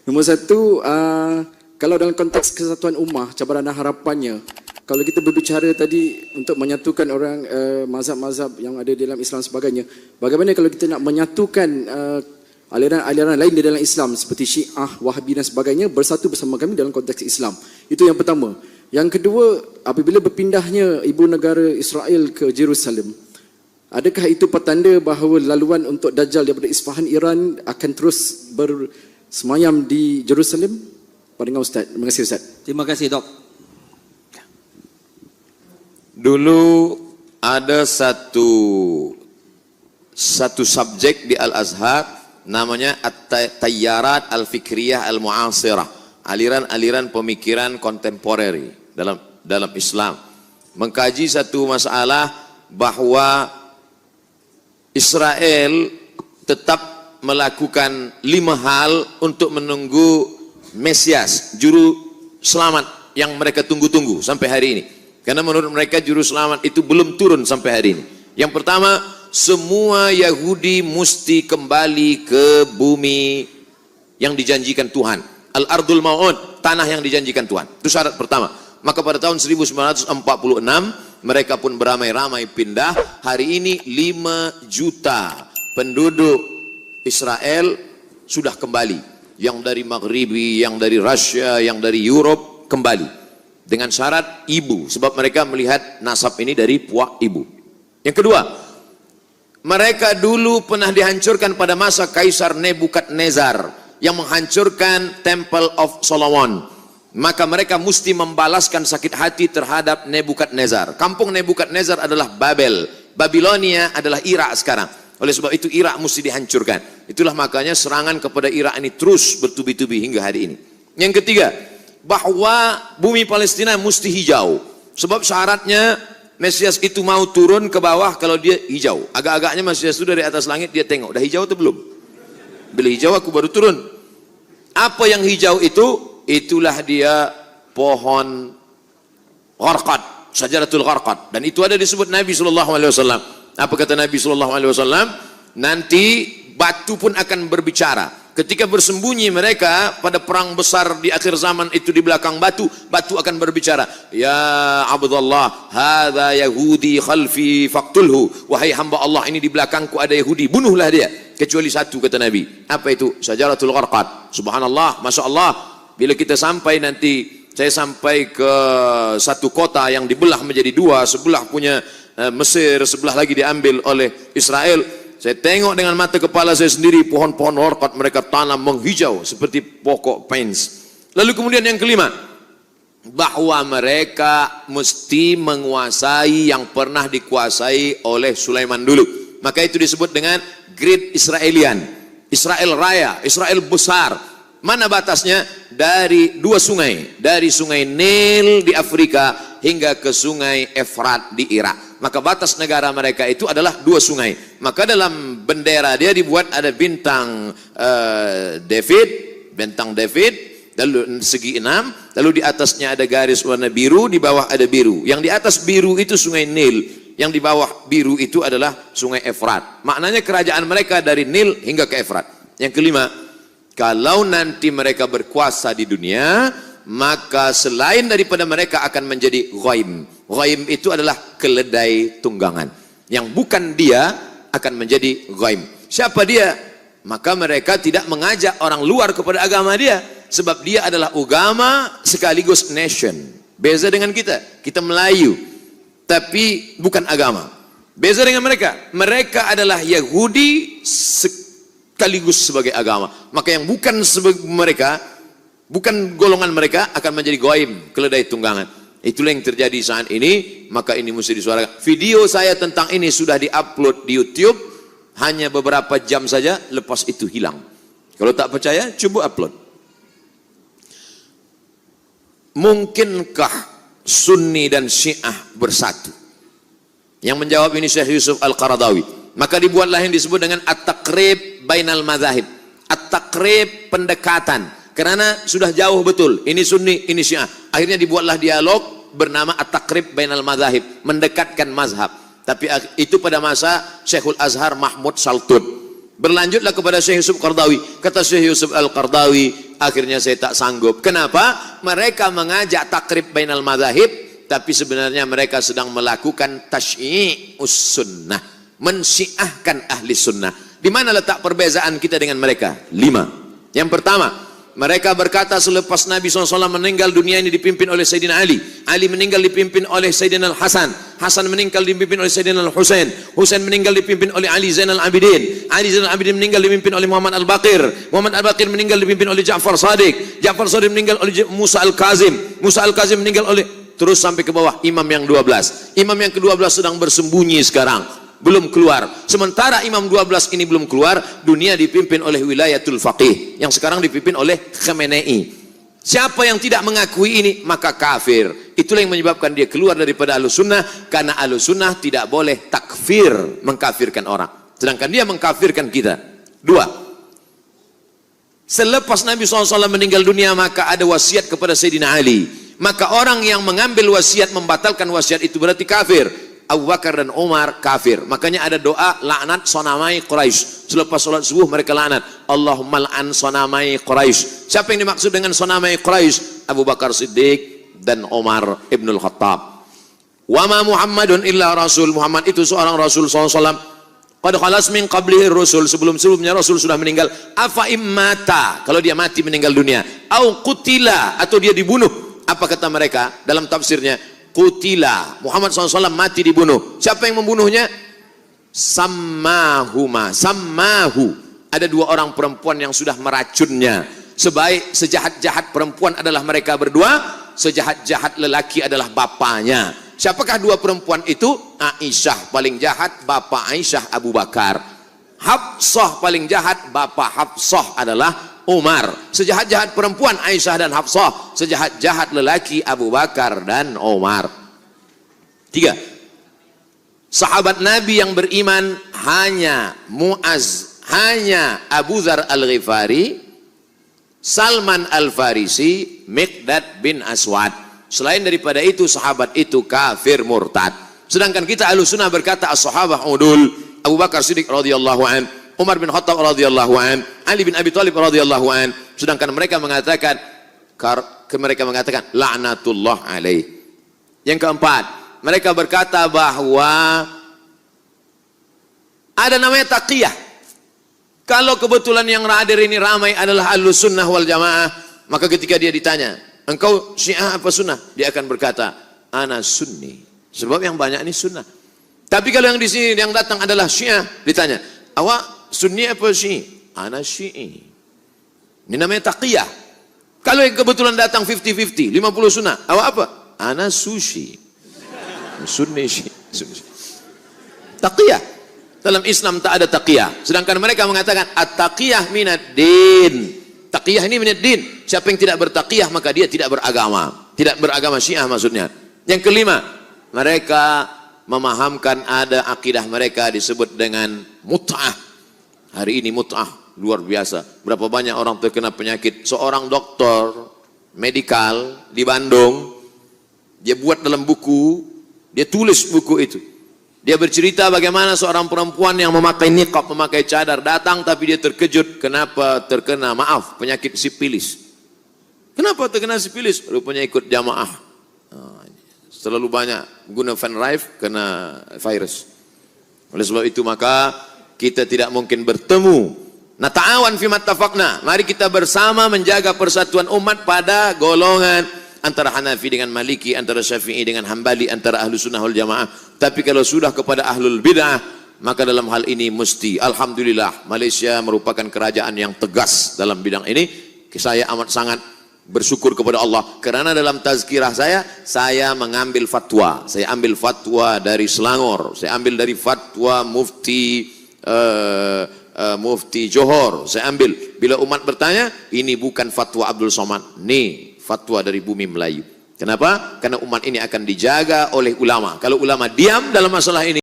Nombor satu, kalau dalam konteks kesatuan ummah, cabaran dan harapannya, kalau kita berbicara tadi untuk menyatukan orang mazhab-mazhab yang ada dalam Islam sebagainya, bagaimana kalau kita nak menyatukan aliran-aliran lain di dalam Islam seperti Syiah, Wahabi dan sebagainya bersatu bersama kami dalam konteks Islam. Itu yang pertama. Yang kedua, apabila berpindahnya ibu negara Israel ke Jerusalem, adakah itu petanda bahawa laluan untuk Dajjal daripada Isfahan Iran akan terus bersemayam di Jerusalem? Pandangan Ustaz. Terima kasih Ustaz. Terima kasih Dok. Dulu ada satu subjek di Al-Azhar namanya At-Tayyarat Al-Fikriyah Al-Mu'asirah, aliran-aliran pemikiran kontemporer dalam Islam, mengkaji satu masalah bahawa Israel tetap melakukan 5 hal untuk menunggu Mesias, juru selamat yang mereka tunggu-tunggu sampai hari ini. Karena menurut mereka juru selamat itu belum turun sampai hari ini. Yang pertama, semua Yahudi mesti kembali ke bumi yang dijanjikan Tuhan. Al-Ardul Mau'ud, tanah yang dijanjikan Tuhan. Itu syarat pertama. Maka pada tahun 1946 mereka pun beramai-ramai pindah. Hari ini 5 juta penduduk Israel sudah kembali. Yang dari Maghribi, yang dari Rusia, yang dari Europe kembali. Dengan syarat ibu, sebab mereka melihat nasab ini dari puak ibu. Yang kedua, mereka dulu pernah dihancurkan pada masa Kaisar Nebukadnezar yang menghancurkan Temple of Solomon. Maka mereka mesti membalaskan sakit hati terhadap Nebukadnezar. Kampung Nebukadnezar adalah Babel, Babilonia adalah Irak sekarang. Oleh sebab itu Irak mesti dihancurkan. Itulah makanya serangan kepada Irak ini terus bertubi-tubi hingga hari ini. Yang ketiga, bahwa bumi Palestina mesti hijau. Sebab syaratnya Mesias itu mau turun ke bawah kalau dia hijau. Agak-agaknya Mesias itu dari atas langit dia tengok, dah hijau atau belum? Bila hijau aku baru turun. Apa yang hijau itu? Itulah dia pohon gharqad, syajaratul gharqad. Dan itu ada disebut Nabi SAW. Apa kata Nabi SAW? Nanti batu pun akan berbicara. Ketika bersembunyi mereka pada perang besar di akhir zaman itu di belakang batu, batu akan berbicara. Ya Abdullah, hadza Yahudi khalfi faqtulhu. Wahai hamba Allah, ini di belakangku ada Yahudi, bunuhlah dia. Kecuali satu, kata Nabi. Apa itu? Syajaratul gharqad. Subhanallah, Masya Allah. Bila kita sampai nanti, saya sampai ke satu kota yang dibelah menjadi 2, sebelah punya Mesir, sebelah lagi diambil oleh Israel. Saya tengok dengan mata kepala saya sendiri pohon-pohon gharqad mereka tanam menghijau seperti pokok pines. Lalu kemudian yang kelima, bahwa mereka mesti menguasai yang pernah dikuasai oleh Sulaiman dulu. Maka itu disebut dengan Great Israelian, Israel Raya, Israel besar. Mana batasnya? Dari 2 sungai, dari sungai Nil di Afrika hingga ke sungai Efrat di Irak. Maka batas negara mereka itu adalah 2 sungai. Maka dalam bendera dia dibuat ada bintang David, lalu segi 6, lalu di atasnya ada garis warna biru, di bawah ada biru. Yang di atas biru itu sungai Nil, yang di bawah biru itu adalah sungai Efrat. Maknanya kerajaan mereka dari Nil hingga ke Efrat. Yang kelima, kalau nanti mereka berkuasa di dunia, maka selain daripada mereka akan menjadi ghaim. Ghaim itu adalah keledai tunggangan. Yang bukan dia akan menjadi ghaim. Siapa dia? Maka mereka tidak mengajak orang luar kepada agama dia. Sebab dia adalah agama sekaligus nation. Beza dengan kita. Kita Melayu. Tapi bukan agama. Beza dengan mereka. Mereka adalah Yahudi sekaligus sebagai agama. Maka yang bukan mereka, bukan golongan mereka akan menjadi ghaim, keledai tunggangan. Itulah yang terjadi saat ini. Maka ini mesti disuarakan. Video saya tentang ini sudah diupload di YouTube. Hanya beberapa jam saja, lepas itu hilang. Kalau tak percaya, coba upload. Mungkinkah Sunni dan Syiah bersatu? Yang menjawab ini Syekh Yusuf Al-Qaradawi. Maka dibuatlah yang disebut dengan At-Taqrib Bainal Madzahib. At-Taqrib, pendekatan. Karena sudah jauh betul, ini Sunni, ini Syiah. Akhirnya dibuatlah dialog bernama At-Taqrib Bainal Madzahib, mendekatkan mazhab. Tapi itu pada masa Syekhul Azhar Mahmud Saltud. Berlanjutlah kepada Syekh Yusuf Qardawi. Kata Syekh Yusuf Al-Qardawi, akhirnya saya tak sanggup. Kenapa? Mereka mengajak takrib bainal madzahib, tapi sebenarnya mereka sedang melakukan tasyyi'us sunnah, mensyiahkan ahli sunnah. Di mana letak perbezaan kita dengan mereka? 5. Yang pertama, mereka berkata selepas Nabi SAW meninggal, dunia ini dipimpin oleh Sayyidina Ali. Ali meninggal dipimpin oleh Sayyidina Al-Hasan. Hasan meninggal dipimpin oleh Sayyidina Al-Husain. Husain meninggal dipimpin oleh Ali Zainal Abidin. Ali Zainal Abidin meninggal dipimpin oleh Muhammad Al-Baqir. Muhammad Al-Baqir meninggal dipimpin oleh Ja'far Shadiq. Ja'far Shadiq meninggal oleh Musa Al-Kazim. Musa Al-Kazim meninggal oleh, terus sampai ke bawah, imam yang 12. Imam yang ke-12 sedang bersembunyi sekarang, belum keluar. Sementara imam 12 ini belum keluar, dunia dipimpin oleh wilayatul faqih yang sekarang dipimpin oleh Khamenei. Siapa yang tidak mengakui ini maka kafir. Itulah yang menyebabkan dia keluar daripada Ahlus Sunnah, karena Ahlus Sunnah tidak boleh takfir, mengkafirkan orang, sedangkan dia mengkafirkan kita. 2. Selepas Nabi SAW meninggal dunia, maka ada wasiat kepada Sayyidina Ali. Maka orang yang mengambil wasiat, membatalkan wasiat itu berarti kafir. Abu Bakar dan Umar kafir. Makanya ada doa laknat sonamai Quraisy. Selepas sholat subuh mereka laknat, Allahumma la'an sonamai Quraisy. Siapa yang dimaksud dengan sonamai Quraisy? Abu Bakar Siddiq dan Umar Ibnul Khattab. Wa ma Muhammadun illa rasul. Muhammad itu seorang Rasul SAW. Qad khalas min qablihi rusul. Sebelum-sebelumnya Rasul sudah meninggal. Afa immata, kalau dia mati meninggal dunia, au qutila, atau dia dibunuh. Apa kata mereka dalam tafsirnya? Qutila, Muhammad SAW mati dibunuh. Siapa yang membunuhnya? Sammahuma, sammahu. Ada 2 orang perempuan yang sudah meracunnya. Sejahat-jahat perempuan adalah mereka berdua, sejahat-jahat lelaki adalah bapaknya. Siapakah 2 perempuan itu? Aisyah paling jahat, bapak Aisyah Abu Bakar. Hafsah paling jahat, bapak Hafsah adalah Umar. Sejahat-jahat perempuan Aisyah dan Hafsah, sejahat-jahat lelaki Abu Bakar dan Umar. 3. Sahabat Nabi yang beriman hanya Muaz, hanya Abu Dzar Al-Ghifari, Salman Al-Farisi, Miqdad bin Aswad. Selain daripada itu, sahabat itu kafir murtad. Sedangkan kita Ahlussunnah berkata as-sahabah udul. Abu Bakar Siddiq radhiyallahu an, Umar bin Khattab radhiyallahu an, Ali bin Abi Thalib radhiyallahu an. Sedangkan mereka mengatakan la'natullah alaih. Yang keempat, mereka berkata bahwa ada namanya taqiyah. Kalau kebetulan yang hadir ini ramai adalah Ahlus Sunnah wal Jamaah, maka ketika dia ditanya, engkau Syiah apa Sunnah? Dia akan berkata, ana Sunni. Sebab yang banyak ini Sunnah. Tapi kalau yang di sini yang datang adalah Syiah, ditanya, awak Sunni apa Syi'i? Ana Syi'i. Ini namanya taqiyah. Kalau yang kebetulan datang 50-50, 50 Sunnah, awak apa? Ana Sushi. Sunni Syi'i. Taqiyah. Dalam Islam tak ada taqiyah. Sedangkan mereka mengatakan at-taqiyah minad din. Taqiyah ini minad din. Siapa yang tidak bertaqiyah maka dia tidak beragama. Tidak beragama Syiah maksudnya. Yang kelima, mereka memahamkan ada akidah mereka disebut dengan mut'ah. Hari ini mut'ah luar biasa. Berapa banyak orang terkena penyakit. Seorang doktor medikal di Bandung, dia buat dalam buku, dia tulis buku itu. Dia bercerita bagaimana seorang perempuan yang memakai niqab, memakai cadar, datang tapi dia terkejut. Kenapa terkena, maaf, penyakit sipilis. Kenapa terkena sipilis? Rupanya ikut jamaah. Terlalu banyak guna Van Rijk kena virus. Oleh sebab itu maka kita tidak mungkin bertemu. Nata'awan fi mattafaqna. Mari kita bersama menjaga persatuan umat pada golongan antara Hanafi dengan Maliki, antara Syafi'i dengan Hambali, antara Ahlus Sunnah wal Jamaah. Tapi kalau sudah kepada Ahlul Bid'ah, maka dalam hal ini mesti, alhamdulillah, Malaysia merupakan kerajaan yang tegas dalam bidang ini. Saya amat sangat bersyukur kepada Allah, kerana dalam tazkirah saya mengambil fatwa. Saya ambil fatwa dari Selangor, saya ambil dari fatwa Mufti Johor, saya ambil. Bila umat bertanya, ini bukan fatwa Abdul Somad, ini fatwa dari bumi Melayu. Kenapa? Karena umat ini akan dijaga oleh ulama. Kalau ulama diam dalam masalah ini,